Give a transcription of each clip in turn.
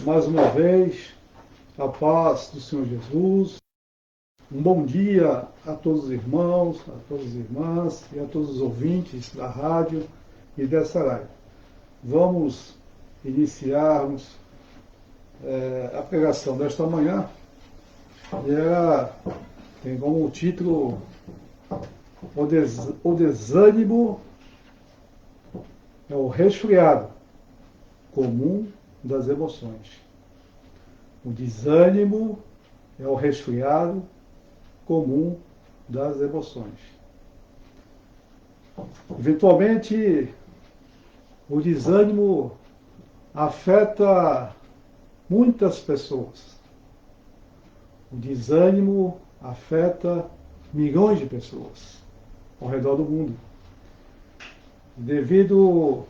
mais uma vez, a paz do Senhor Jesus. Um bom dia a todos os irmãos, a todas as irmãs e a todos os ouvintes da rádio e dessa live. Vamos iniciarmos a pregação desta manhã. E ela tem como título O desânimo é o resfriado comum das emoções. O desânimo é o resfriado comum das emoções. Eventualmente, o desânimo afeta muitas pessoas. O desânimo afeta milhões de pessoas ao redor do mundo. Devido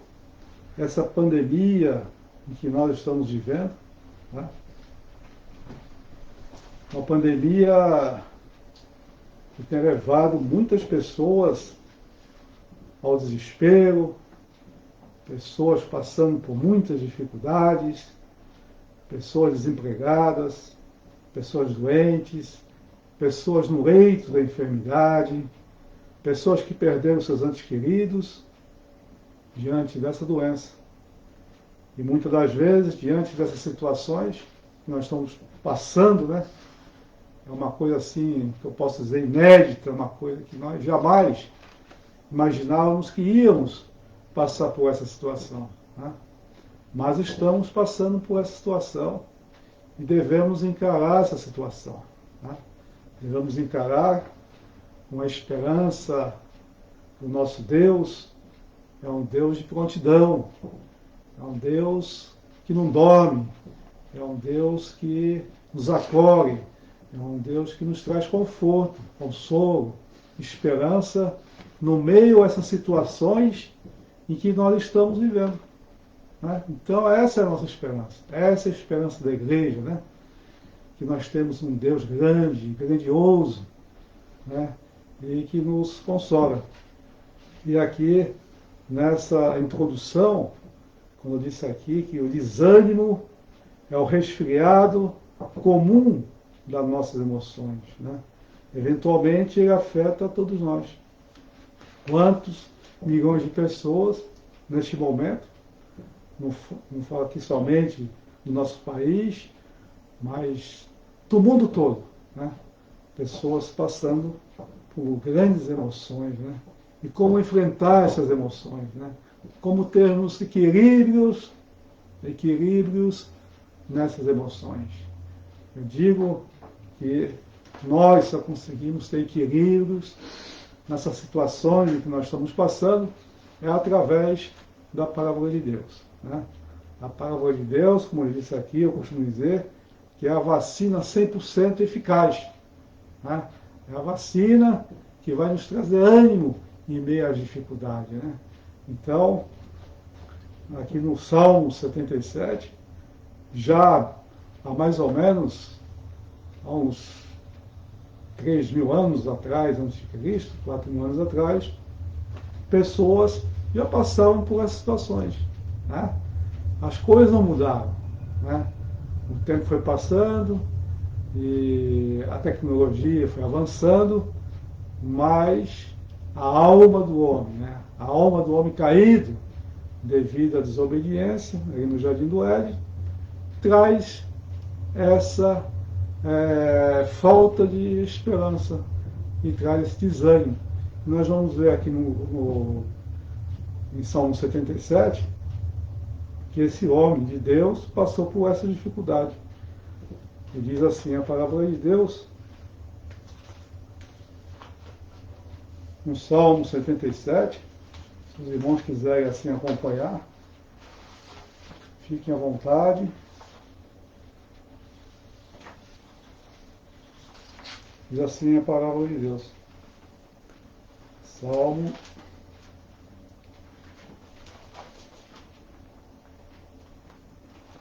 a essa pandemia em que nós estamos vivendo, né? Uma pandemia que tem levado muitas pessoas ao desespero, pessoas passando por muitas dificuldades, pessoas desempregadas, pessoas doentes, pessoas no leito da enfermidade, pessoas que perderam seus entes queridos diante dessa doença. E muitas das vezes, diante dessas situações que nós estamos passando, né? É uma coisa assim, que eu posso dizer, inédita, uma coisa que nós jamais imaginávamos que íamos passar por essa situação, né? Mas estamos passando por essa situação e devemos encarar essa situação, né? Devemos encarar com a esperança. O nosso Deus é um Deus de prontidão, é um Deus que não dorme, é um Deus que nos acolhe, é um Deus que nos traz conforto, consolo, esperança no meio dessas situações em que nós estamos vivendo, né? Então essa é a nossa esperança, essa é a esperança da igreja, né? Que nós temos um Deus grande, grandioso, né? E que nos consola. E aqui, nessa introdução, quando eu disse aqui que o desânimo é o resfriado comum das nossas emoções, né? Eventualmente ele afeta todos nós. Quantos milhões de pessoas neste momento, não falo aqui somente do nosso país, mas do mundo todo, né? Pessoas passando por grandes emoções, né? E como enfrentar essas emoções, né? Como termos equilíbrios nessas emoções. Eu digo que nós só conseguimos ter equilíbrios nessas situações em que nós estamos passando através da palavra de Deus, né? A palavra de Deus, como eu disse aqui, eu costumo dizer, que é a vacina 100% eficaz, né? É a vacina que vai nos trazer ânimo em meio às dificuldades, né? Então, aqui no Salmo 77, já há mais ou menos há uns 3.000 anos atrás, antes de Cristo, 4.000 anos atrás, pessoas já passaram por essas situações, né? As coisas não mudaram, né? O tempo foi passando e a tecnologia foi avançando, mas a alma do homem, né? A alma do homem caído, devido à desobediência, aí no Jardim do Éden, traz essa falta de esperança e traz esse desânimo. Nós vamos ver aqui em Salmo 77 que esse homem de Deus passou por essa dificuldade. E diz assim a palavra de Deus, no Salmo 77, se os irmãos quiserem assim acompanhar, fiquem à vontade. Diz assim a palavra de Deus. Salmo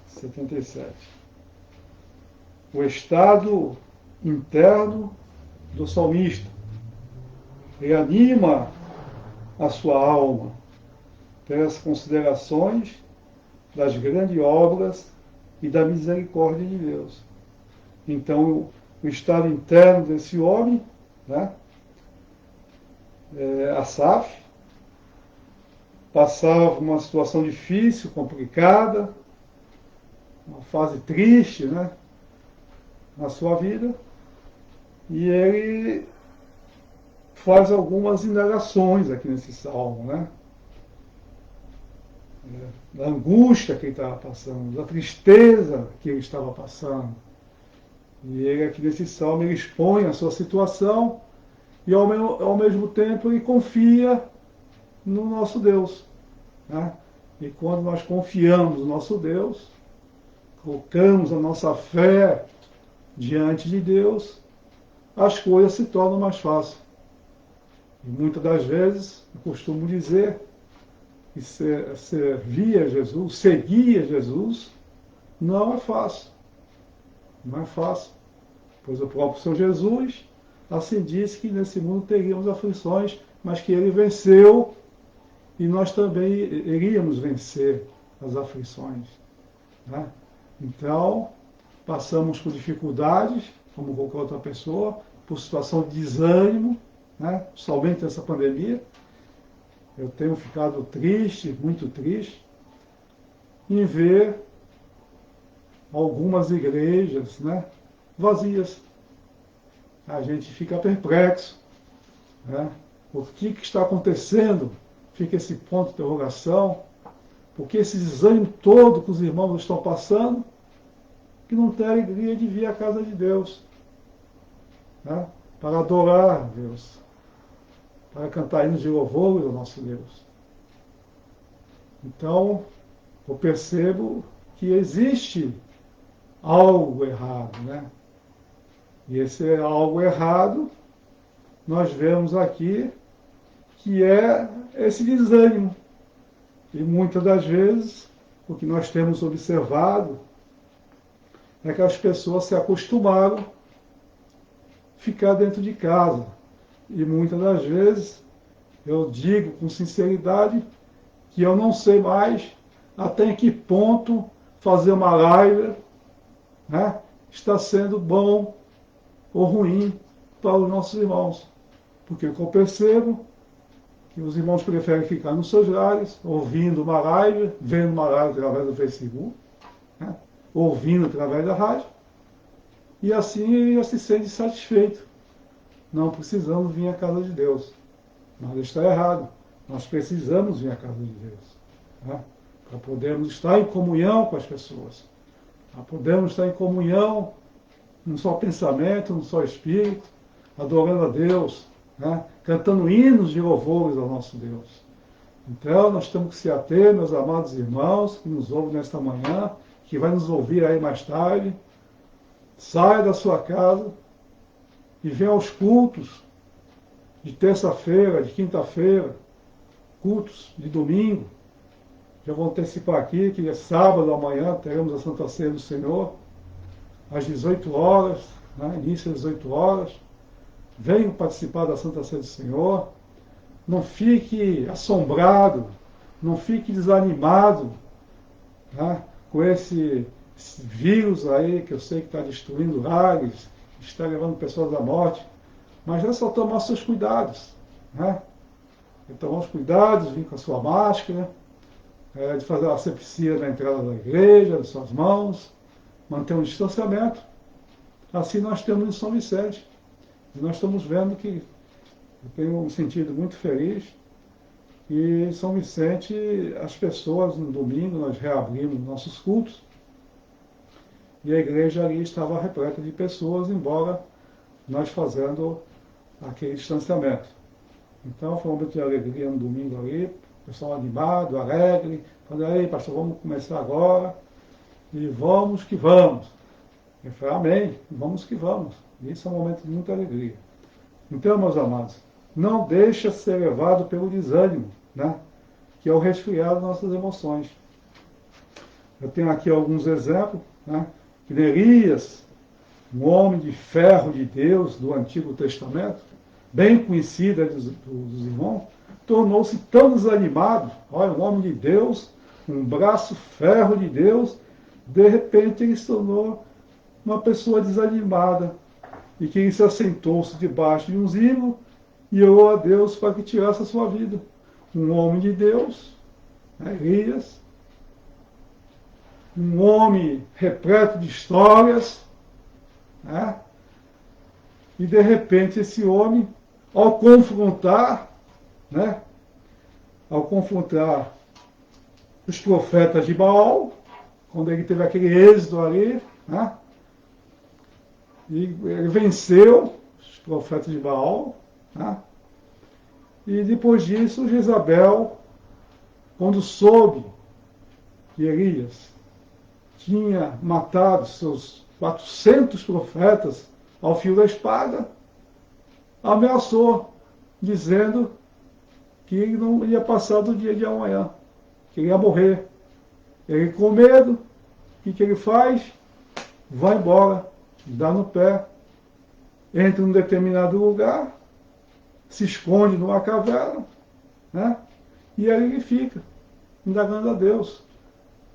77. O estado interno do salmista. Reanima a sua alma pelas considerações das grandes obras e da misericórdia de Deus. Então, o estado interno desse homem, né, Asaf, passava uma situação difícil, complicada, uma fase triste, né, na sua vida, e ele faz algumas indagações aqui nesse salmo, né? Da angústia que ele estava passando, da tristeza que ele estava passando. E ele aqui nesse salmo ele expõe a sua situação e ao mesmo tempo ele confia no nosso Deus, né? E quando nós confiamos no nosso Deus, colocamos a nossa fé diante de Deus, as coisas se tornam mais fáceis. E muitas das vezes, eu costumo dizer que servir a Jesus, seguir a Jesus, não é fácil. Não é fácil. Pois o próprio Senhor Jesus assim disse que nesse mundo teríamos aflições, mas que ele venceu e nós também iríamos vencer as aflições, né? Então, passamos por dificuldades, como qualquer outra pessoa, por situação de desânimo, né? Somente essa pandemia. Eu tenho ficado triste, muito triste, em ver algumas igrejas, né, vazias. A gente fica perplexo, né? O que está acontecendo? Fica esse ponto de interrogação. Porque esse desânimo todo que os irmãos estão passando, que não tem alegria de vir à casa de Deus, né? Para adorar a Deus, para cantar hinos de louvor ao nosso Deus. Então, eu percebo que existe algo errado, né? E esse algo errado, nós vemos aqui que é esse desânimo. E muitas das vezes, o que nós temos observado é que as pessoas se acostumaram a ficar dentro de casa. E muitas das vezes, eu digo com sinceridade, que eu não sei mais até em que ponto fazer uma live, né, está sendo bom ou ruim para os nossos irmãos. Porque o que eu percebo que os irmãos preferem ficar nos seus lares, ouvindo uma live, vendo uma live através do Facebook, né, ouvindo através da rádio, e assim ele se sente satisfeito. Não precisamos vir à casa de Deus. Mas está errado. Nós precisamos vir à casa de Deus, né, para podermos estar em comunhão com as pessoas. Para podermos estar em comunhão, num só pensamento, num só espírito, adorando a Deus, né, cantando hinos de louvores ao nosso Deus. Então, nós temos que se ater, meus amados irmãos, que nos ouvem nesta manhã, que vai nos ouvir aí mais tarde. Saia da sua casa e venha aos cultos de terça-feira, de quinta-feira, cultos de domingo. Já vou antecipar aqui que é sábado amanhã, teremos a Santa Ceia do Senhor, às 18 horas, né, início às 18 horas. Venham participar da Santa Ceia do Senhor. Não fique assombrado, não fique desanimado, né, com esse vírus aí, que eu sei que está destruindo lares, está levando pessoas à morte. Mas é só tomar seus cuidados, né? Tomar os cuidados, vir com a sua máscara, de fazer a asepsia na entrada da igreja, das suas mãos, manter um distanciamento. Assim nós temos em São Vicente. E nós estamos vendo que eu tenho um sentido muito feliz. E em São Vicente, as pessoas, no domingo, nós reabrimos nossos cultos. E a igreja ali estava repleta de pessoas, embora nós fazendo aquele distanciamento. Então foi um momento de alegria no domingo ali, pessoal animado, alegre, falando, aí pastor, vamos começar agora, e vamos que vamos. Eu falei, amém, vamos que vamos. E isso é um momento de muita alegria. Então, meus amados, não deixa ser levado pelo desânimo, né, que é o resfriar das nossas emoções. Eu tenho aqui alguns exemplos, né, que Neemias, um homem de ferro de Deus do Antigo Testamento, bem conhecido dos irmãos, tornou-se tão desanimado. Olha, um homem de Deus, um braço ferro de Deus, de repente ele se tornou uma pessoa desanimada, e que ele se assentou-se debaixo de um zimbro e orou a Deus para que tirasse a sua vida. Um homem de Deus, né, Elias, um homem repleto de histórias, né, e de repente esse homem, ao confrontar, né, ao confrontar os profetas de Baal, quando ele teve aquele êxodo ali, né, e ele venceu os profetas de Baal, né, e depois disso Jezabel, quando soube que Elias tinha matado seus 400 profetas ao fio da espada, ameaçou, dizendo que ele não ia passar do dia de amanhã, que ele ia morrer. Ele, com medo, o que ele faz? Vai embora, dá no pé, entra em um determinado lugar, se esconde numa caverna, né? E aí ele fica, indagando a Deus.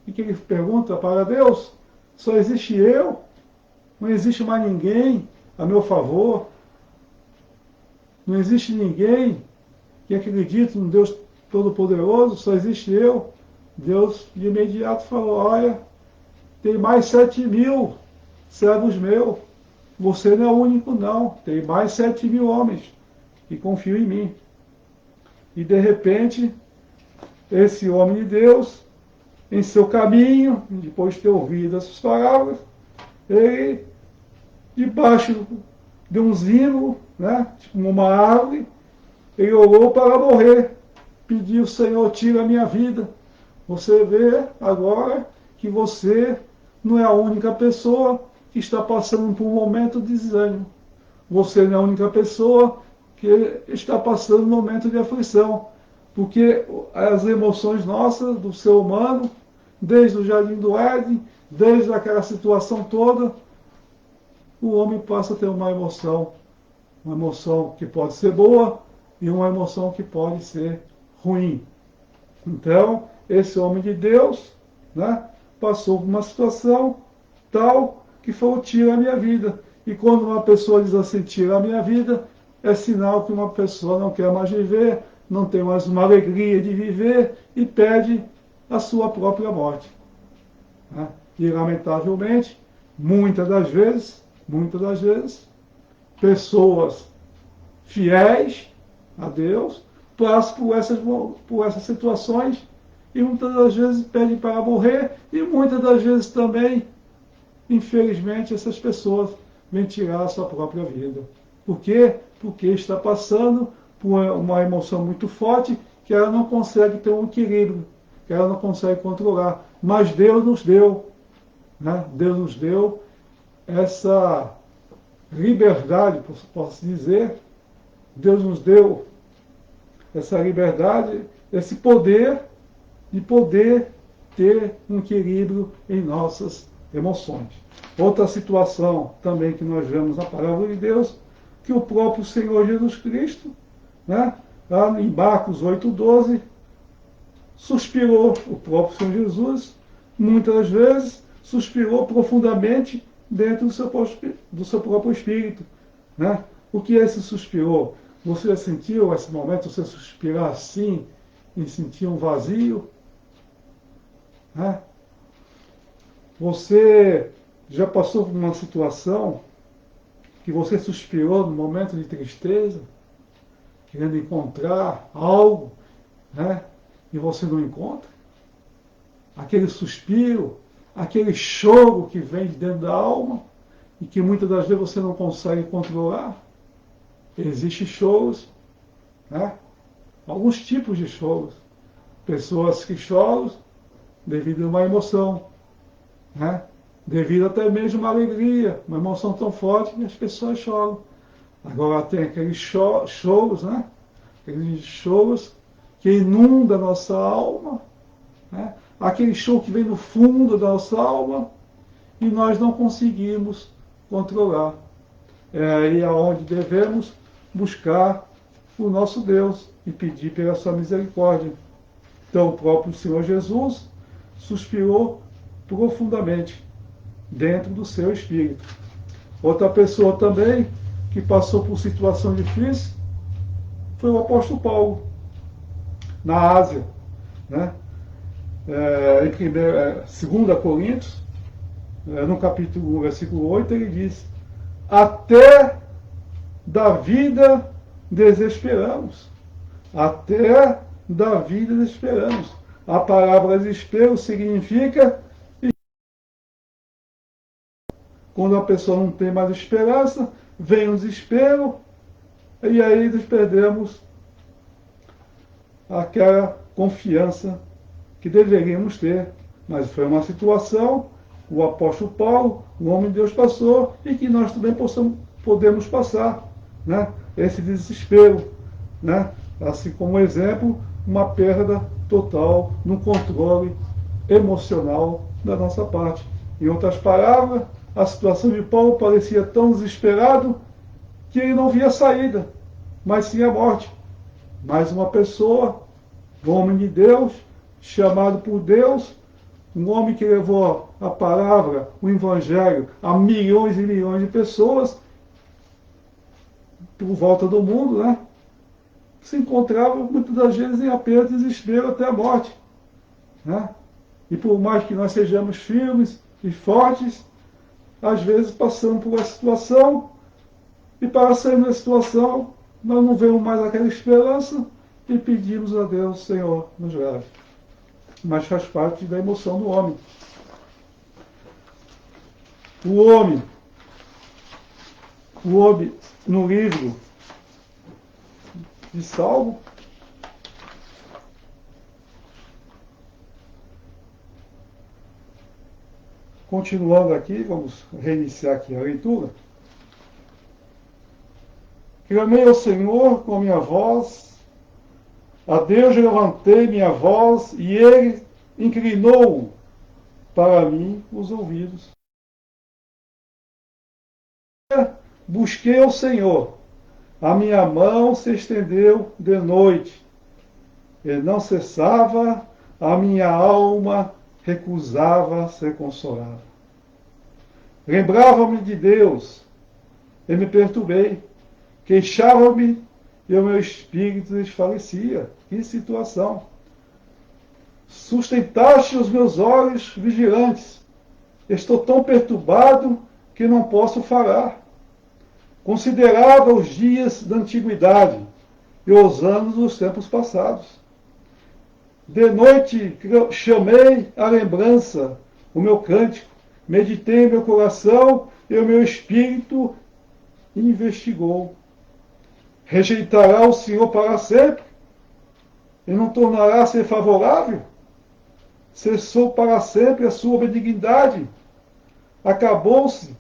E que ele pergunta para Deus: só existe eu? Não existe mais ninguém a meu favor? Não existe ninguém que acredite no Deus Todo-Poderoso? Só existe eu? Deus de imediato falou: olha, tem mais 7.000 servos meus. Você não é o único, não. Tem mais 7.000 homens que confiam em mim. E de repente, esse homem de Deus, em seu caminho, depois de ter ouvido essas palavras, ele, debaixo de um zimbro, né, tipo uma árvore, ele orou para morrer. Pediu: Senhor, tira a minha vida. Você vê agora que você não é a única pessoa que está passando por um momento de desânimo. Você não é a única pessoa que está passando um momento de aflição. Porque as emoções nossas, do ser humano, desde o Jardim do Éden, desde aquela situação toda, o homem passa a ter uma emoção que pode ser boa e uma emoção que pode ser ruim. Então, esse homem de Deus, né, passou por uma situação tal que foi: tira a minha vida. E quando uma pessoa diz assim: tira a minha vida, é sinal que uma pessoa não quer mais viver, não tem mais uma alegria de viver e pede a sua própria morte. Né? E, lamentavelmente, muitas das vezes, pessoas fiéis a Deus passam por essas situações e muitas das vezes pedem para morrer, e muitas das vezes também, infelizmente, essas pessoas vêm tirar a sua própria vida. Por quê? Porque está passando por uma emoção muito forte que ela não consegue ter um equilíbrio, que ela não consegue controlar. Mas Deus nos deu, né? Deus nos deu essa liberdade, posso dizer. Deus nos deu essa liberdade, esse poder de poder ter um equilíbrio em nossas emoções. Outra situação também que nós vemos na palavra de Deus, que o próprio Senhor Jesus Cristo, né, lá em Marcos 8,12, suspirou. O próprio Senhor Jesus, muitas vezes, suspirou profundamente dentro do seu próprio espírito. Né? O que é esse suspirou? Você já sentiu esse momento, você suspirar assim e sentir um vazio? Né? Você já passou por uma situação que você suspirou num momento de tristeza, querendo encontrar algo, né? E você não encontra? Aquele suspiro, aquele choro que vem de dentro da alma e que muitas das vezes você não consegue controlar. Existem choros, né? Alguns tipos de choros. Pessoas que choram devido a uma emoção, né? Devido até mesmo a uma alegria, uma emoção tão forte que as pessoas choram. Agora tem aqueles choros, né? Aqueles choros que inundam a nossa alma, né? Aquele choro que vem do fundo da nossa alma e nós não conseguimos controlar. É aí aonde devemos buscar o nosso Deus e pedir pela sua misericórdia. Então o próprio Senhor Jesus suspirou profundamente dentro do seu espírito. Outra pessoa também que passou por situação difícil foi o apóstolo Paulo, na Ásia, né? Em 2 Coríntios, no capítulo 1, versículo 8, ele diz: até da vida desesperamos. Até da vida desesperamos. A palavra desespero significa quando a pessoa não tem mais esperança, vem o desespero, e aí nós perdemos aquela confiança que deveríamos ter. Mas foi uma situação, o apóstolo Paulo, o homem de Deus, passou, e que nós também podemos passar, né? Esse desespero, né? Assim como exemplo, uma perda total no controle emocional da nossa parte. Em outras palavras, a situação de Paulo parecia tão desesperado que ele não via saída, mas sim a morte. Mais uma pessoa, um homem de Deus, chamado por Deus, um homem que levou a palavra, o evangelho, a milhões e milhões de pessoas por volta do mundo, né? Se encontrava muitas das vezes em apenas desespero até a morte, né? E por mais que nós sejamos firmes e fortes, às vezes passamos por uma situação, e para sair da situação, nós não vemos mais aquela esperança e pedimos a Deus: Senhor, nos leve. Mas faz parte da emoção do homem. O homem, no livro de Salmo, continuando aqui, vamos reiniciar aqui a leitura. Clamei ao Senhor com minha voz, a Deus levantei minha voz, e Ele inclinou para mim os ouvidos. Busquei ao Senhor, a minha mão se estendeu de noite, e não cessava, a minha alma recusava ser consolada. Lembrava-me de Deus, e me perturbei. Queixava-me e o meu espírito desfalecia. Que situação! Sustentaste os meus olhos vigilantes. Estou tão perturbado que não posso falar. Considerava os dias da antiguidade e os anos dos tempos passados. De noite chamei à lembrança o meu cântico, meditei em meu coração e o meu espírito investigou. Rejeitará o Senhor para sempre? E não tornará a ser favorável? Cessou para sempre a sua benignidade? Acabou-se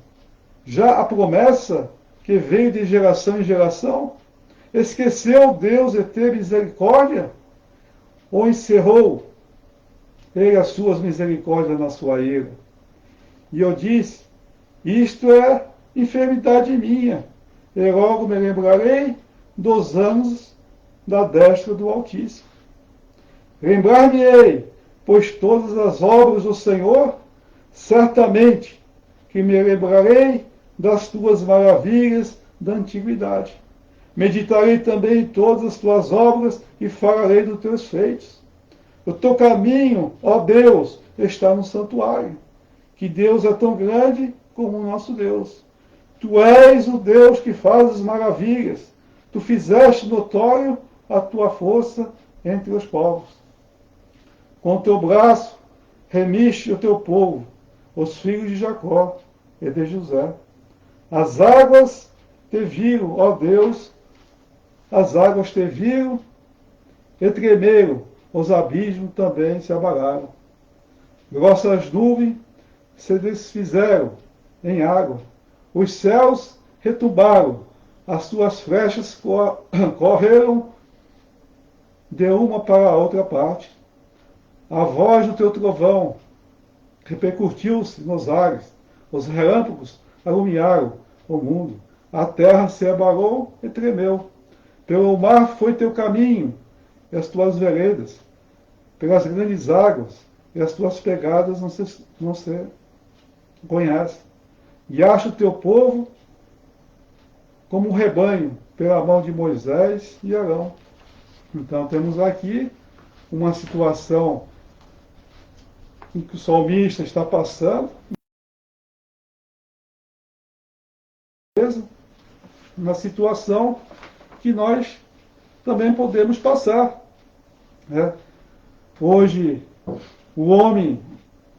já a promessa que veio de geração em geração? Esqueceu Deus de ter misericórdia? Ou encerrou Ele as suas misericórdias na sua ira? E eu disse: isto é enfermidade minha, e logo me lembrarei dos anos da destra do Altíssimo. Lembrar-me-ei, pois todas as obras do Senhor, certamente que me lembrarei das tuas maravilhas da antiguidade. Meditarei também em todas as tuas obras e falarei dos teus feitos. O teu caminho, ó Deus, está no santuário. Que Deus é tão grande como o nosso Deus. Tu és o Deus que fazes maravilhas. Tu fizeste notório a tua força entre os povos. Com o teu braço remiste o teu povo, os filhos de Jacó e de José. As águas te viram, ó Deus, as águas te viram e tremeram, os abismos também se abalaram. Grossas nuvens se desfizeram em água, os céus retumbaram, as suas flechas correram de uma para a outra parte. A voz do teu trovão repercutiu-se nos ares, os relâmpagos alumiaram o mundo, a terra se abalou e tremeu. Pelo mar foi teu caminho, e as tuas veredas, pelas grandes águas, e as tuas pegadas não se conhecem. Guiaste o teu povo como um rebanho pela mão de Moisés e Arão. Então temos aqui uma situação em que o salmista está passando, uma situação que nós também podemos passar, né? Hoje, o homem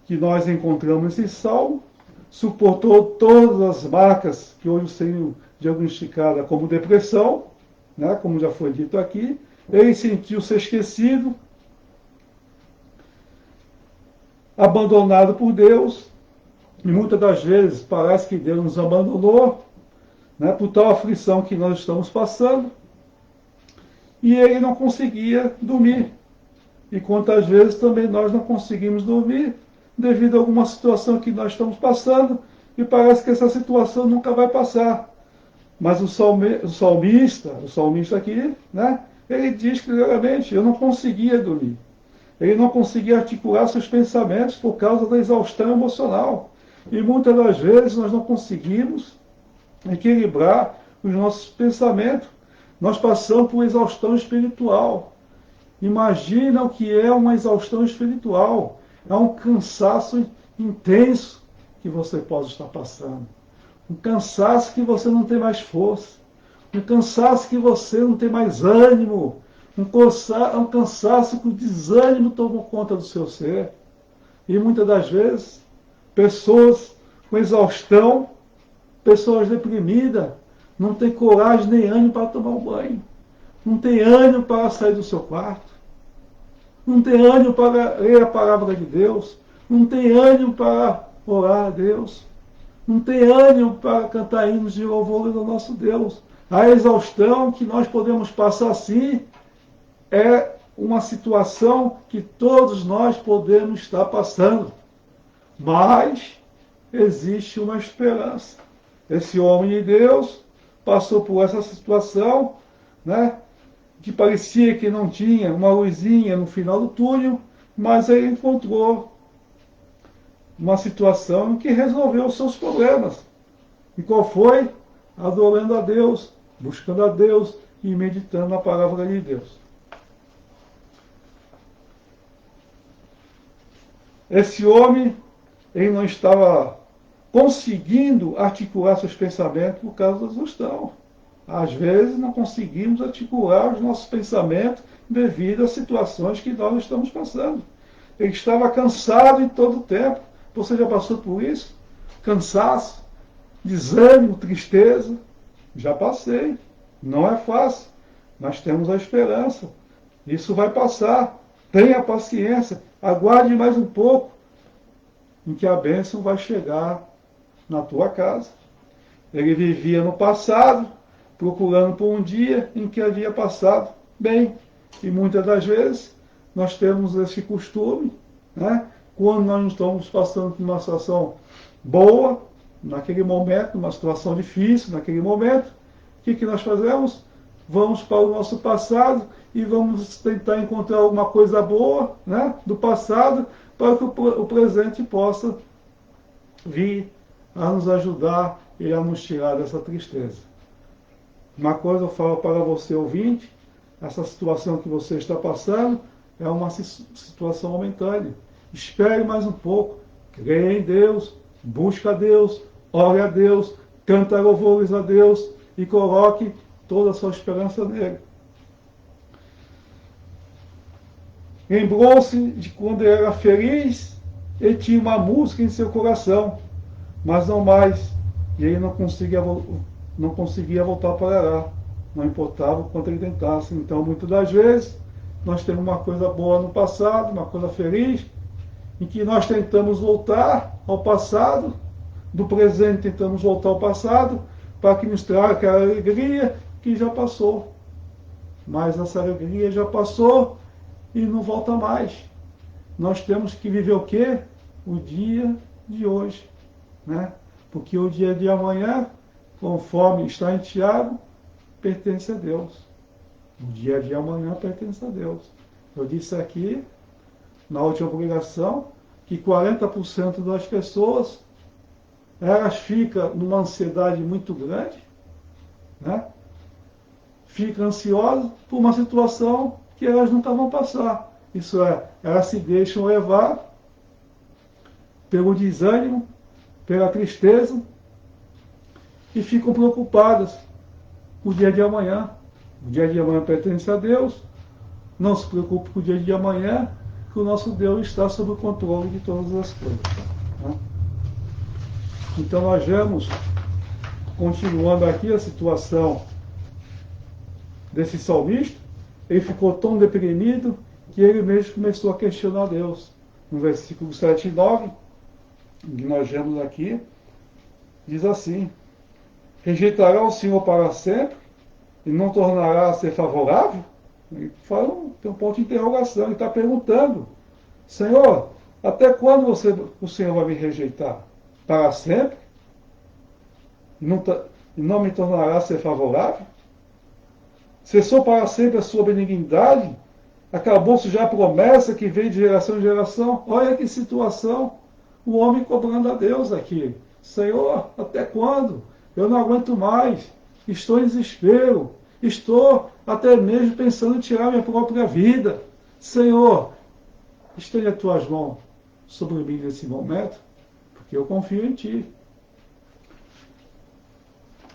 que nós encontramos nesse salmo suportou todas as marcas que hoje seriam diagnosticadas como depressão, né? Como já foi dito aqui. Ele sentiu-se esquecido, abandonado por Deus, e muitas das vezes parece que Deus nos abandonou, né, por tal aflição que nós estamos passando, e ele não conseguia dormir. E quantas vezes também nós não conseguimos dormir devido a alguma situação que nós estamos passando, e parece que essa situação nunca vai passar. Mas o salmista aqui, né, ele diz claramente, eu não conseguia dormir. Ele não conseguia articular seus pensamentos por causa da exaustão emocional. E muitas das vezes nós não conseguimos equilibrar os nossos pensamentos. Nós passamos por exaustão espiritual. Imagina o que é uma exaustão espiritual. É um cansaço intenso que você pode estar passando. Um cansaço que você não tem mais força. Um cansaço que você não tem mais ânimo. Um cansaço que o desânimo tomou conta do seu ser. E muitas das vezes, pessoas com exaustão, pessoas deprimidas, não têm coragem nem ânimo para tomar um banho. Não tem ânimo para sair do seu quarto. Não tem ânimo para ler a palavra de Deus. Não tem ânimo para orar a Deus. Não tem ânimo para cantar hinos de louvor ao nosso Deus. A exaustão que nós podemos passar assim é uma situação que todos nós podemos estar passando. Mas existe uma esperança. Esse homem de Deus passou por essa situação, né, que parecia que não tinha uma luzinha no final do túnel, mas ele encontrou uma situação que resolveu os seus problemas. E qual foi? Adorando a Deus, buscando a Deus e meditando na palavra de Deus. Esse homem, ele não estava conseguindo articular seus pensamentos por causa da exaustão. Às vezes não conseguimos articular os nossos pensamentos devido às situações que nós estamos passando. Ele estava cansado em todo o tempo. Você já passou por isso? Cansaço, desânimo, tristeza? Já passei. Não é fácil, mas temos a esperança. Isso vai passar. Tenha paciência. Aguarde mais um pouco em que a bênção vai chegar na tua casa. Ele vivia no passado, procurando por um dia em que havia passado bem. E muitas das vezes nós temos esse costume, né? Quando nós estamos passando por uma situação boa, naquele momento, uma situação difícil, naquele momento, o que nós fazemos? Vamos para o nosso passado e vamos tentar encontrar alguma coisa boa, né, do passado, para que o presente possa vir a nos ajudar e a nos tirar dessa tristeza. Uma coisa eu falo para você, ouvinte, essa situação que você está passando é uma situação momentânea. Espere mais um pouco, creia em Deus, busque a Deus, ore a Deus, canta louvores a Deus e coloque toda a sua esperança nele. Lembrou-se de quando ele era feliz e tinha uma música em seu coração, mas não mais, e ele não conseguia voltar para lá, não importava o quanto ele tentasse. Então, muitas das vezes, nós temos uma coisa boa no passado, uma coisa feliz, em que nós tentamos voltar ao passado, do presente tentamos voltar ao passado, para que nos traga aquela alegria que já passou. Mas essa alegria já passou e não volta mais. Nós temos que viver o quê? O dia de hoje, né? Porque o dia de amanhã, conforme está em Tiago, pertence a Deus. O dia de amanhã pertence a Deus. Eu disse aqui, na última publicação, que 40% das pessoas, elas ficam numa ansiedade muito grande, né? Ficam ansiosas por uma situação que elas nunca vão passar. Isso é, elas se deixam levar pelo desânimo, pela tristeza, e ficam preocupadas com o dia de amanhã. O dia de amanhã pertence a Deus. Não se preocupe com o dia de amanhã, que o nosso Deus está sob o controle de todas as coisas. Né? Então nós vemos, continuando aqui a situação desse salmista, ele ficou tão deprimido que ele mesmo começou a questionar Deus. No versículo 7 e 9, que nós vemos aqui, diz assim: rejeitará o Senhor para sempre e não tornará a ser favorável? Ele tem um ponto de interrogação, ele está perguntando: Senhor, até quando o Senhor vai me rejeitar? Para sempre? E não me tornará a ser favorável? Cessou para sempre a sua benignidade? Acabou-se já a promessa que veio de geração em geração? Olha que situação! O homem cobrando a Deus aqui: Senhor, até quando? Eu não aguento mais, estou em desespero, estou até mesmo pensando em tirar minha própria vida. Senhor, estende as tuas mãos sobre mim nesse momento, porque eu confio em Ti.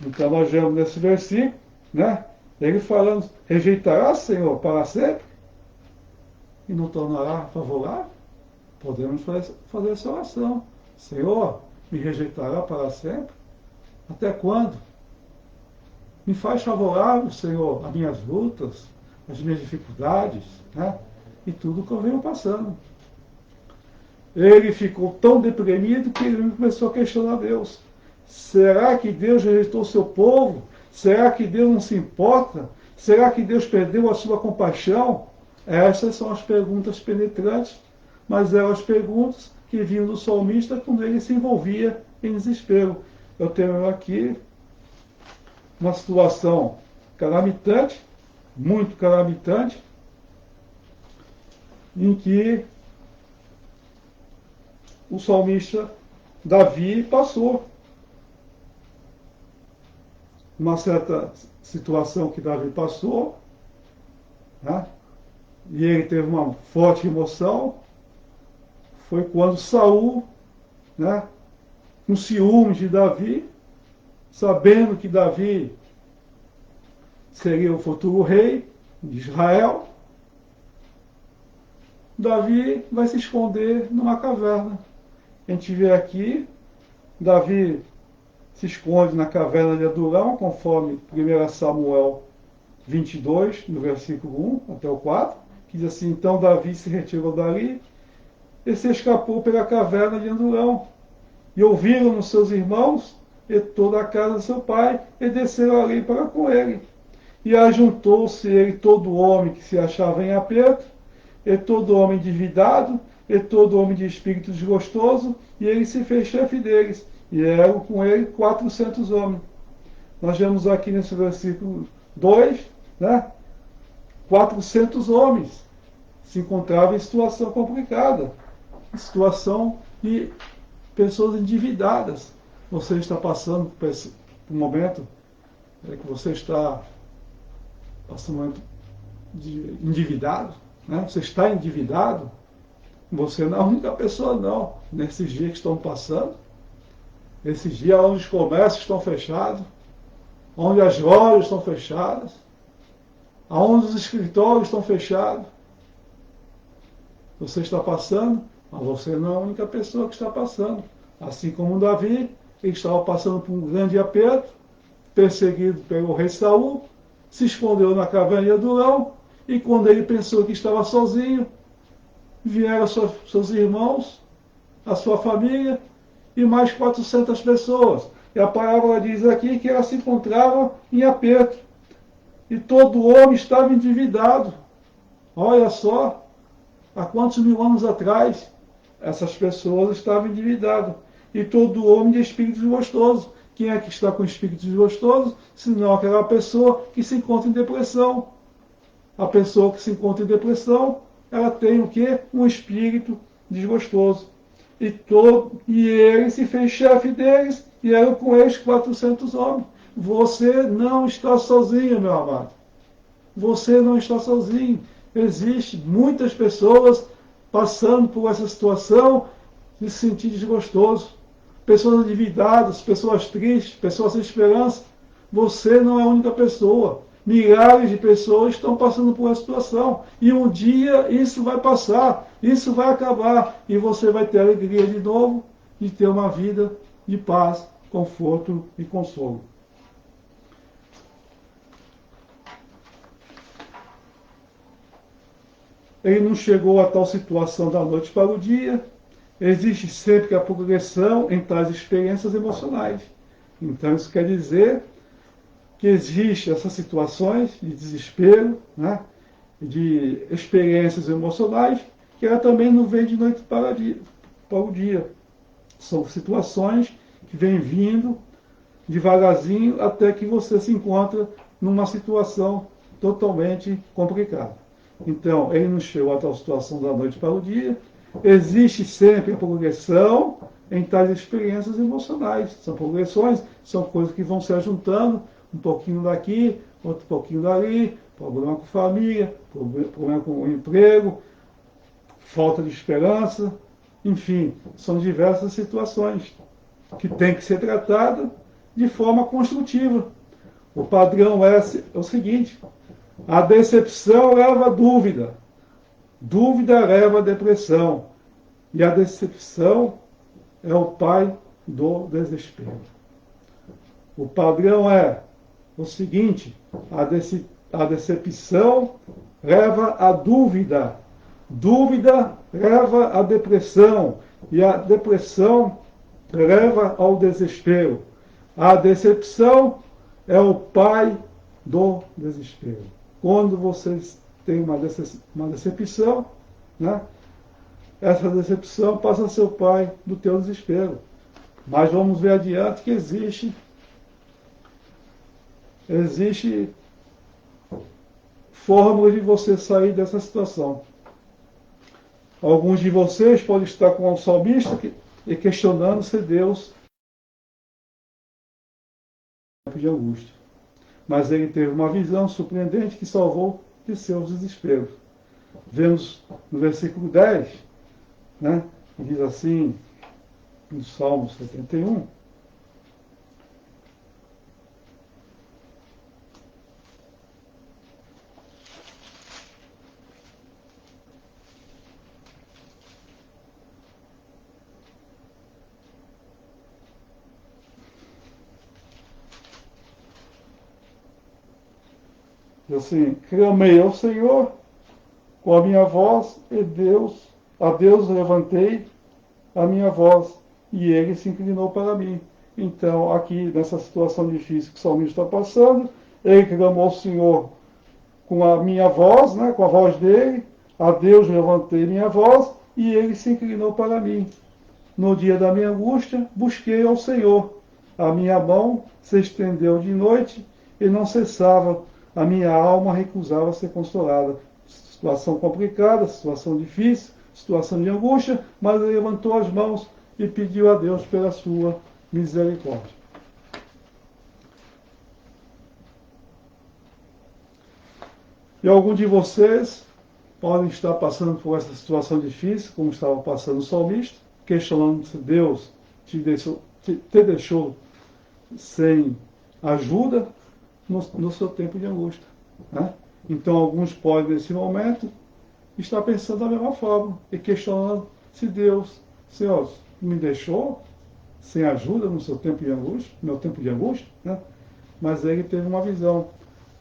Então nós vemos nesse versículo, né? Ele falando: rejeitará, Senhor, para sempre? E não tornará favorável? Podemos fazer essa oração: Senhor, me rejeitará para sempre? Até quando? Me faz favorável, Senhor, as minhas lutas, as minhas dificuldades, né? E tudo que eu venho passando. Ele ficou tão deprimido que ele começou a questionar Deus. Será que Deus rejeitou o seu povo? Será que Deus não se importa? Será que Deus perdeu a sua compaixão? Essas são as perguntas penetrantes, mas eram as perguntas que vinham do salmista quando ele se envolvia em desespero. Eu tenho aqui uma situação calamitante, muito calamitante, em que o salmista Davi passou. Uma certa situação que Davi passou, né? E ele teve uma forte emoção, foi quando Saul, né, com ciúmes de Davi, sabendo que Davi seria o futuro rei de Israel, Davi vai se esconder numa caverna. A gente vê aqui, Davi se esconde na caverna de Adulão, conforme 1 Samuel 22, no versículo 1 até o 4, que diz assim: então Davi se retirou dali e se escapou pela caverna de Adulão. E ouviram os seus irmãos e toda a casa de seu pai, e desceram ali para com ele. E ajuntou-se ele todo homem que se achava em aperto, e todo homem endividado, e todo homem de espírito desgostoso, e ele se fez chefe deles. E eram com ele 400 homens. Nós vemos aqui nesse versículo 2, né? 400 homens se encontravam em situação complicada, em situação de pessoas endividadas. Você está passando por um momento que você está passando um momento de endividado, né? Você está endividado, você não é a única pessoa não, nesses dias que estão passando. Esses dias onde os comércios estão fechados, onde as lojas estão fechadas, onde os escritórios estão fechados. Você está passando, mas você não é a única pessoa que está passando. Assim como Davi, ele estava passando por um grande aperto, perseguido pelo rei Saul, se escondeu na caverna de Adulão, e quando ele pensou que estava sozinho, vieram seus irmãos, a sua família, e mais 400 pessoas. E a parábola diz aqui que ela se encontrava em aperto. E todo homem estava endividado. Olha só, há quantos mil anos atrás essas pessoas estavam endividadas. E todo homem de espírito desgostoso. Quem é que está com espírito desgostoso? Senão aquela pessoa que se encontra em depressão. A pessoa que se encontra em depressão ela tem o quê? Um espírito desgostoso. E ele se fez chefe deles, e eram com eles 400 homens. Você não está sozinho, meu amado. Você não está sozinho. Existem muitas pessoas passando por essa situação de se sentir desgostoso. Pessoas endividadas, pessoas tristes, pessoas sem esperança. Você não é a única pessoa. Milhares de pessoas estão passando por essa situação. E um dia isso vai passar, isso vai acabar. E você vai ter a alegria de novo de ter uma vida de paz, conforto e consolo. Ele não chegou a tal situação da noite para o dia. Existe sempre a progressão em tais experiências emocionais. Então isso quer dizer que existem essas situações de desespero, né, de experiências emocionais, que ela também não vem de noite para o dia. São situações que vêm vindo devagarzinho até que você se encontra numa situação totalmente complicada. Então, ele não chegou a tal situação da noite para o dia. Existe sempre a progressão em tais experiências emocionais. São progressões, são coisas que vão se ajuntando, um pouquinho daqui, outro pouquinho dali, problema com família, problema com o emprego, falta de esperança, enfim, são diversas situações que têm que ser tratadas de forma construtiva. O padrão é o seguinte: a decepção leva a dúvida, dúvida leva a depressão, e a decepção é o pai do desespero. O padrão é o seguinte: a decepção leva à dúvida, dúvida leva à depressão, e a depressão leva ao desespero. A decepção é o pai do desespero. Quando vocês têm uma decepção, né, essa decepção passa a ser o pai do teu desespero. Mas vamos ver adiante que existe fórmula de você sair dessa situação. Alguns de vocês podem estar com o salmista e questionando se Deus de angústia. Mas ele teve uma visão surpreendente que salvou de seus desesperos. Vemos no versículo 10, né, que diz assim, no Salmo 71, assim: clamei ao Senhor com a minha voz, e a Deus levantei a minha voz, e ele se inclinou para mim. Então, aqui nessa situação difícil que o salmista está passando, ele clamou ao Senhor com a minha voz, né, com a voz dele, a Deus levantei minha voz, e ele se inclinou para mim. No dia da minha angústia, busquei ao Senhor. A minha mão se estendeu de noite e não cessava. A minha alma recusava ser consolada. Situação complicada, situação difícil, situação de angústia, mas ele levantou as mãos e pediu a Deus pela sua misericórdia. E algum de vocês podem estar passando por essa situação difícil, como estava passando o salmista, questionando se Deus te deixou sem ajuda no seu tempo de angústia, né? Então alguns podem, nesse momento, estar pensando da mesma forma e questionando se Deus, Senhor, me deixou sem ajuda no seu tempo de angústia, no meu tempo de angústia, né? Mas ele teve uma visão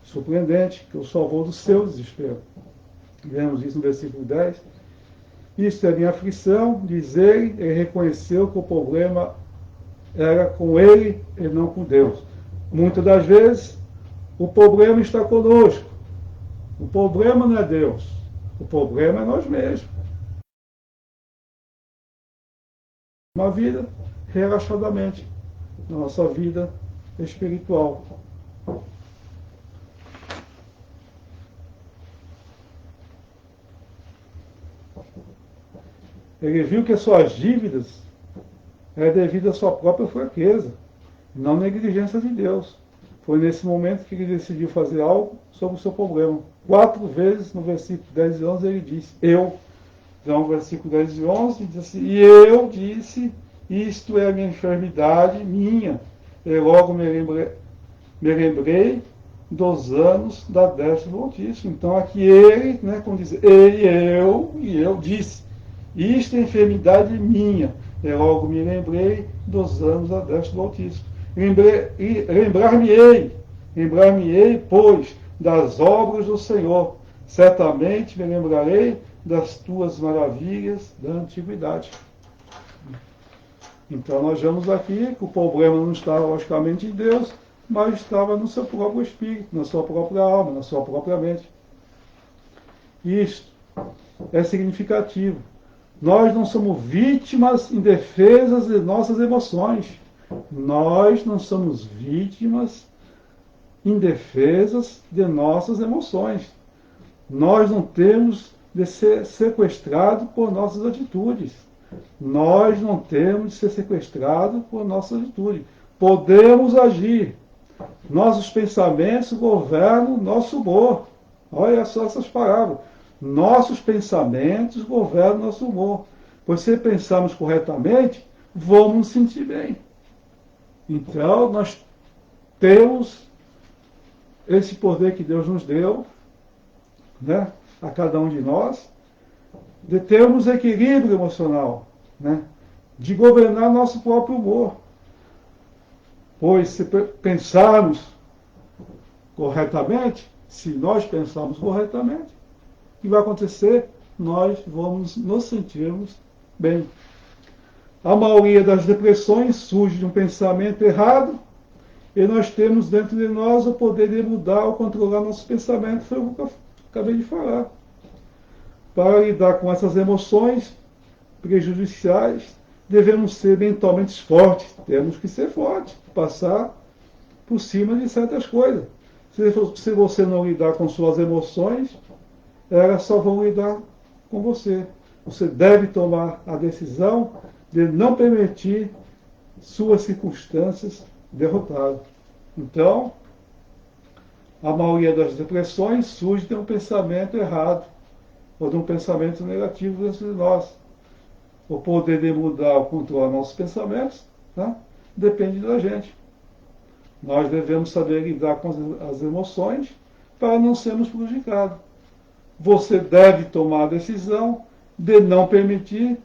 surpreendente que o salvou do seu desespero. Vemos isso no versículo 10. Isso é minha aflição, diz ele reconheceu que o problema era com ele e não com Deus. Muitas das vezes, o problema está conosco. O problema não é Deus. O problema é nós mesmos. Uma vida relaxadamente, na nossa vida espiritual. Ele viu que as suas dívidas eram devido à sua própria fraqueza, não negligência de Deus. Foi nesse momento que ele decidiu fazer algo sobre o seu problema. 4 vezes no versículo 10 e 11 ele disse, eu. Então, versículo 10 e 11 diz assim, e eu disse, isto é a minha enfermidade minha. E logo me lembrei dos anos da destra do Altíssimo. Então, aqui ele, né, como diz, e eu disse, isto é enfermidade minha. E logo me lembrei dos anos da destra do Altíssimo. Lembrar-me-ei, pois, das obras do Senhor. Certamente me lembrarei das tuas maravilhas da antiguidade. Então nós vemos aqui que o problema não estava logicamente em Deus, mas estava no seu próprio espírito, na sua própria alma, na sua própria mente. Isto é significativo. Nós não somos vítimas indefesas de nossas emoções. Nós não somos vítimas indefesas de nossas emoções. Nós não temos de ser sequestrados por nossas atitudes. Nós não temos de ser sequestrados por nossas atitudes. Podemos agir. Nossos pensamentos governam nosso humor. Olha só essas palavras. Nossos pensamentos governam nosso humor. Pois se pensarmos corretamente, vamos nos sentir bem. Então, nós temos esse poder que Deus nos deu, né, a cada um de nós, de termos equilíbrio emocional, né, de governar nosso próprio humor. Pois se pensarmos corretamente, se nós pensarmos corretamente, o que vai acontecer? Nós vamos nos sentirmos bem. A maioria das depressões surge de um pensamento errado e nós temos dentro de nós o poder de mudar ou controlar nossos pensamentos, foi o que eu acabei de falar. Para lidar com essas emoções prejudiciais, devemos ser mentalmente fortes. Temos que ser fortes, passar por cima de certas coisas. Se você não lidar com suas emoções, elas só vão lidar com você. Você deve tomar a decisão de não permitir suas circunstâncias derrotá-lo. Então, a maioria das depressões surge de um pensamento errado ou de um pensamento negativo dentro de nós. O poder de mudar ou controlar nossos pensamentos, tá, depende da gente. Nós devemos saber lidar com as emoções para não sermos prejudicados. Você deve tomar a decisão de não permitir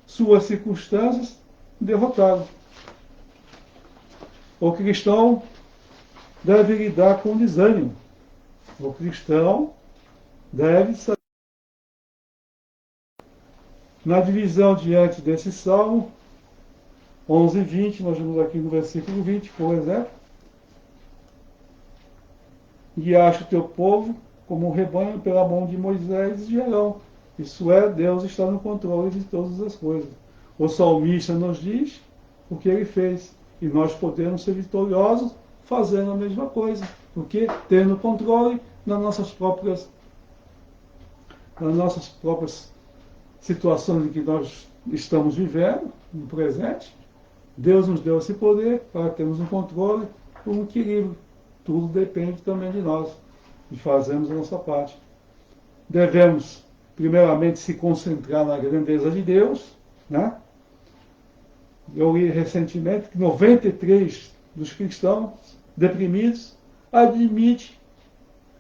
suas circunstâncias derrotá-lo. O cristão deve lidar com desânimo. O cristão deve saber. Na divisão diante desse salmo, 11 e 20, nós vemos aqui no versículo 20, por exemplo. Guiaste o teu povo como um rebanho pela mão de Moisés e de Arão. Isso é, Deus está no controle de todas as coisas. O salmista nos diz o que ele fez. E nós podemos ser vitoriosos fazendo a mesma coisa. Porque tendo controle nas nossas próprias situações em que nós estamos vivendo, no presente, Deus nos deu esse poder para termos um controle, um equilíbrio. Tudo depende também de nós, de fazermos a nossa parte. Devemos, primeiramente, se concentrar na grandeza de Deus, né? Eu li recentemente que 93% dos cristãos deprimidos admite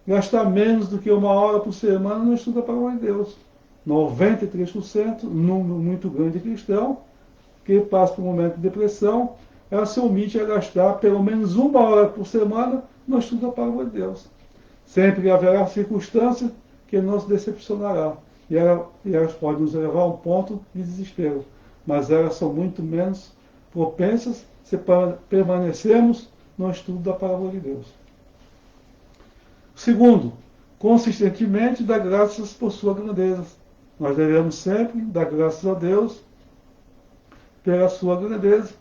gastar menos do que 1 hora por semana no estudo da palavra de Deus. 93%, um número muito grande de cristão, que passa por um momento de depressão, ela se omite a gastar pelo menos 1 hora por semana no estudo da palavra de Deus. Sempre haverá circunstância que nos decepcionará. E elas podem nos levar a um ponto de desespero. Mas elas são muito menos propensas se permanecermos no estudo da palavra de Deus. Segundo, consistentemente dar graças por sua grandeza. Nós devemos sempre dar graças a Deus pela sua grandeza,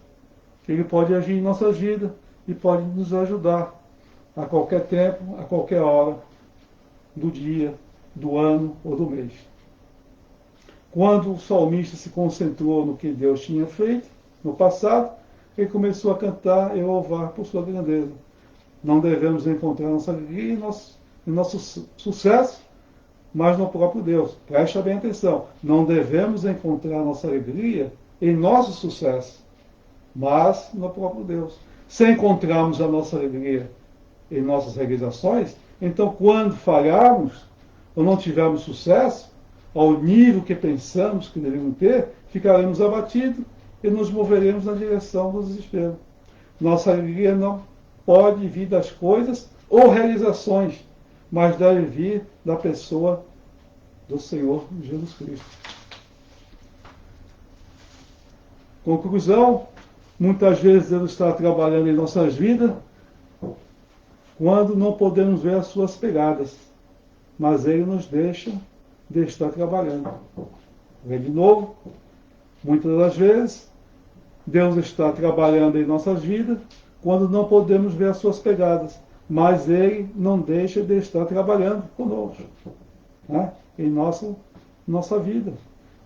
que Ele pode agir em nossa vida e pode nos ajudar a qualquer tempo, a qualquer hora do dia, do ano ou do mês. Quando o salmista se concentrou no que Deus tinha feito no passado, ele começou a cantar e louvar por sua grandeza. Não devemos encontrar nossa alegria em nosso sucesso, mas no próprio Deus. Preste bem atenção. Não devemos encontrar nossa alegria em nosso sucesso, mas no próprio Deus. Se encontrarmos a nossa alegria em nossas realizações, então quando falharmos ou não tivermos sucesso, ao nível que pensamos que devemos ter, ficaremos abatidos e nos moveremos na direção do desespero. Nossa alegria não pode vir das coisas ou realizações, mas deve vir da pessoa do Senhor Jesus Cristo. Conclusão, muitas vezes Deus está trabalhando em nossas vidas quando não podemos ver as suas pegadas, mas Ele nos deixa de estar trabalhando. De novo, muitas das vezes, Deus está trabalhando em nossas vidas quando não podemos ver as suas pegadas, mas Ele não deixa de estar trabalhando conosco, né? Em nossa vida.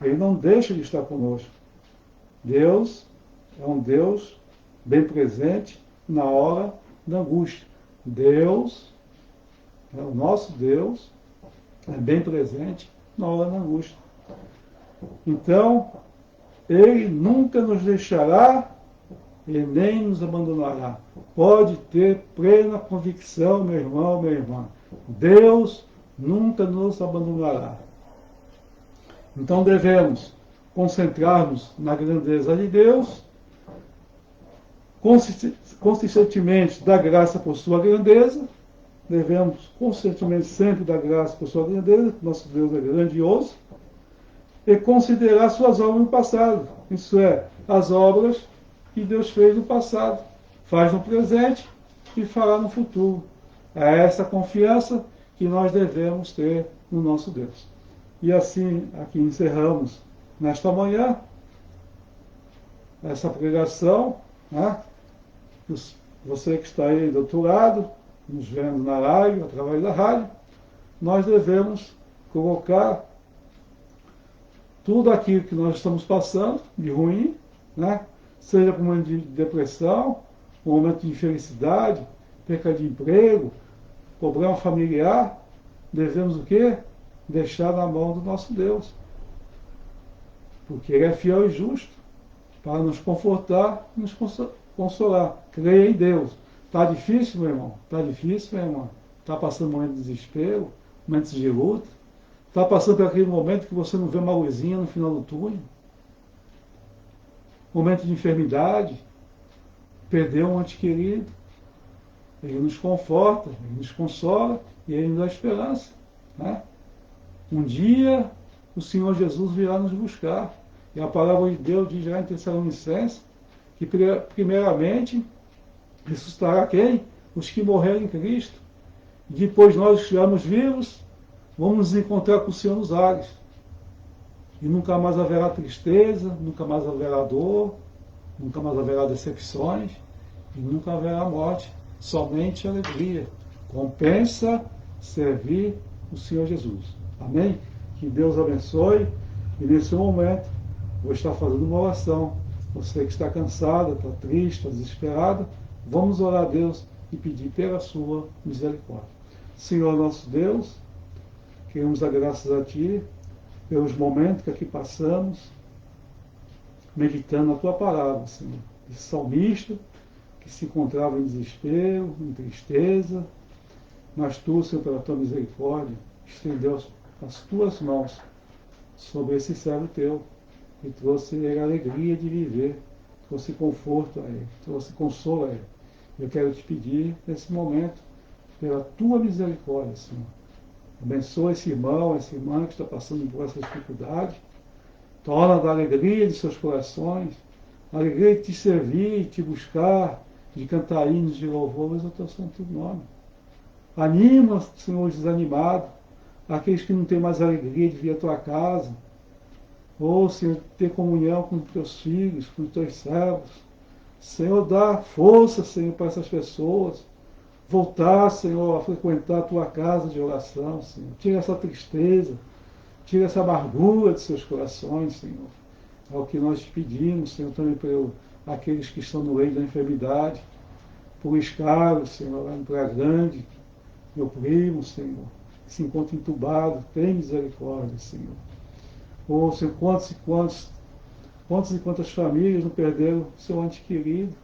Ele não deixa de estar conosco. Deus é um Deus bem presente na hora da angústia. Deus, o nosso Deus, é bem presente na hora da angústia. Então, Ele nunca nos deixará e nem nos abandonará. Pode ter plena convicção, meu irmão, minha irmã. Deus nunca nos abandonará. Então devemos concentrar-nos na grandeza de Deus, consistentemente dar graça por sua grandeza. Devemos constantemente sempre dar graça por sua grandeza, nosso Deus é grandioso, e considerar suas obras no passado, isso é, as obras que Deus fez no passado, faz no presente e fará no futuro. É essa confiança que nós devemos ter no nosso Deus. E assim, aqui encerramos nesta manhã essa pregação, né? Você que está aí do outro lado, nos vendo na rádio, através da rádio, nós devemos colocar tudo aquilo que nós estamos passando de ruim, né? Seja por um momento de depressão, um momento de infelicidade, perca de emprego, problema familiar, devemos o quê? Deixar na mão do nosso Deus. Porque Ele é fiel e justo para nos confortar e nos consolar. Creia em Deus. Está difícil, meu irmão? Está difícil, minha irmã? Está passando um momento de desespero, momentos de luta? Está passando por aquele momento que você não vê uma luzinha no final do túnel? Momento de enfermidade? Perdeu um ente querido? Ele nos conforta, Ele nos consola e Ele nos dá esperança, né? Um dia o Senhor Jesus virá nos buscar. E a palavra de Deus diz lá em Tessalonicenses que primeiramente ressuscitará quem? Os que morreram em Cristo. E depois nós que estivermos vivos, vamos nos encontrar com o Senhor nos ares. E nunca mais haverá tristeza, nunca mais haverá dor, nunca mais haverá decepções, e nunca haverá morte, somente alegria. Compensa servir o Senhor Jesus. Amém? Que Deus abençoe. E nesse momento, vou estar fazendo uma oração. Você que está cansada, está triste, está desesperada, vamos orar a Deus e pedir pela sua misericórdia. Senhor nosso Deus, queremos dar graças a Ti pelos momentos que aqui passamos, meditando a Tua palavra, Senhor. Esse salmista que se encontrava em desespero, em tristeza, mas Tu, Senhor, pela Tua misericórdia, estendeu as Tuas mãos sobre esse servo Teu e trouxe ele a alegria de viver, trouxe conforto a ele, trouxe consolo a ele. Eu quero te pedir, nesse momento, pela Tua misericórdia, Senhor. Abençoa esse irmão, essa irmã que está passando por essa dificuldade. Torna da alegria de seus corações, a alegria de te servir, de te buscar, de cantar hinos de louvores ao Teu santo nome. Anima, Senhor, desanimado, aqueles que não têm mais alegria de vir à Tua casa. Ou, Senhor, ter comunhão com os Teus filhos, com os Teus servos. Senhor, dá força, Senhor, para essas pessoas. Voltar, Senhor, a frequentar a Tua casa de oração, Senhor. Tira essa tristeza, Tira essa amargura de seus corações, Senhor. É o que nós te pedimos, Senhor, também por aqueles que estão no leito da enfermidade, por Iscaro, Senhor, lá no Praia Grande, meu primo, Senhor, que se encontra entubado, tem misericórdia, Senhor. Ou, Senhor, quantas e quantas famílias não perderam seu ente querido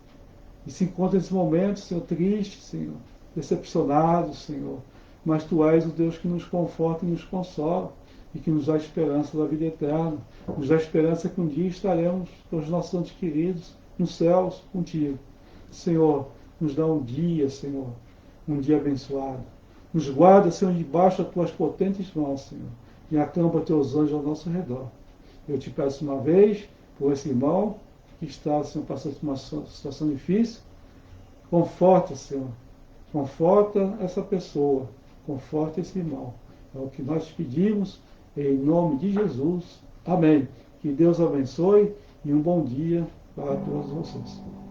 e se encontram nesse momento, Senhor, triste, Senhor, decepcionado, Senhor. Mas Tu és o Deus que nos conforta e nos consola e que nos dá esperança da vida eterna. Nos dá esperança que um dia estaremos com os nossos entes queridos nos céus contigo. Senhor, nos dá um dia, Senhor, um dia abençoado. Nos guarda, Senhor, debaixo das Tuas potentes mãos, Senhor, e acampa Teus anjos ao nosso redor. Eu te peço uma vez por esse irmão que está, Senhor, passando por uma situação difícil. Conforta, Senhor. Conforta essa pessoa. Conforta esse irmão. É o que nós te pedimos, em nome de Jesus. Amém. Que Deus abençoe e um bom dia para todos vocês.